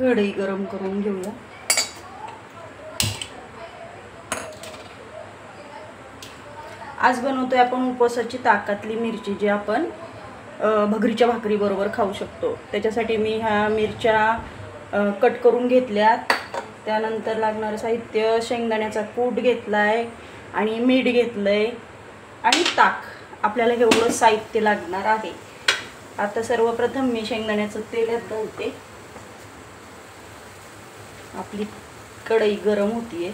कढई गरम करून घेऊया। आज बनवतोय आपण उपवासाची ताकातली मिरची, जी आपण भगरीच्या भाकरी बरोबर खाऊ शकतो। त्याच्यासाठी मी ह्या मिरच्या कट करून घेतल्यात। त्यानंतर लागणारं साहित्य शेंगदाण्याचा कूट घेतलाय आणि मीठ घेतलंय आणि ताक। आपल्याला एवढं साहित्य लागणार आहे। आता सर्वप्रथम मी शेंगदाण्याचं तेल यात घालते। आपली कढई गरम होतीये।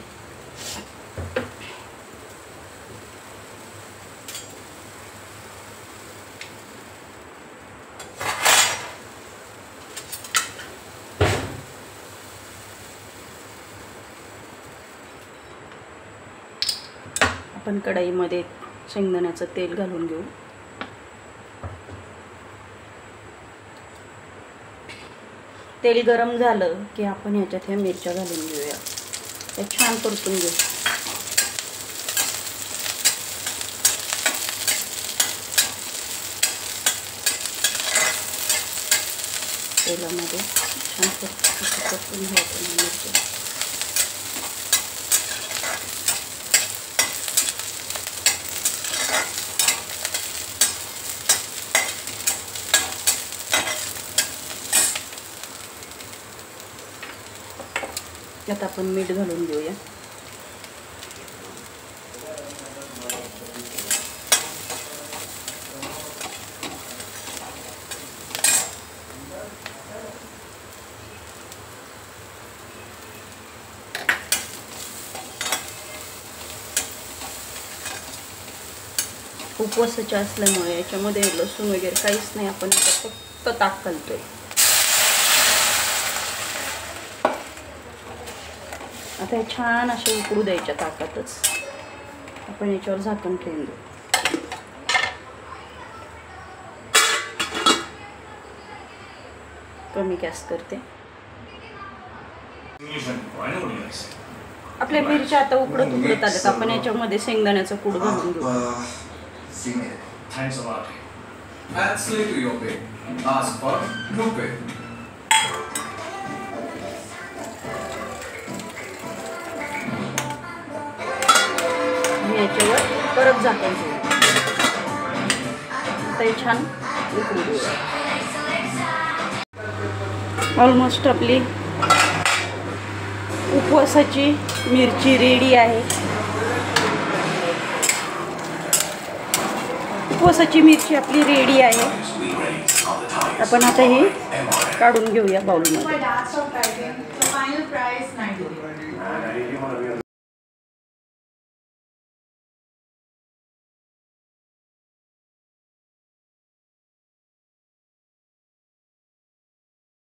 आपण कढईमध्ये शेंगदाण्याचं तेल घालून घेऊ। तेल गरम झालं की आपण ह्याच्यात ह्या मिरच्या घालून घेऊया। हे छान परतून घेऊ। तेलामध्ये छान परतून घ्यायचं मिरच्या। यात आपण मीठ घालून घेऊया। उपवासाचे असल्यामुळे याच्यामध्ये लसूण वगैरे काहीच नाही, आपण फक्त ताक घालतोय। आता हे छान असे उकळू द्यायच्या ताकातच। आपण याच्यावर झाकण ठेवून देऊ। कमी गॅस करते। आपल्या मिरच्या आता उकडत आल्यात। आपण याच्यामध्ये शेंगदाण्याचा कूट घालून घेऊ। याच्यावर परत झाकण ठेवू। ते छान उकळू देऊ। ऑलमोस्ट आपली उपवासाची मिरची रेडी आहे। उपवासाची मिरची आपली रेडी आहे। आपण आता हे काढून घेऊया बाउलमध्ये।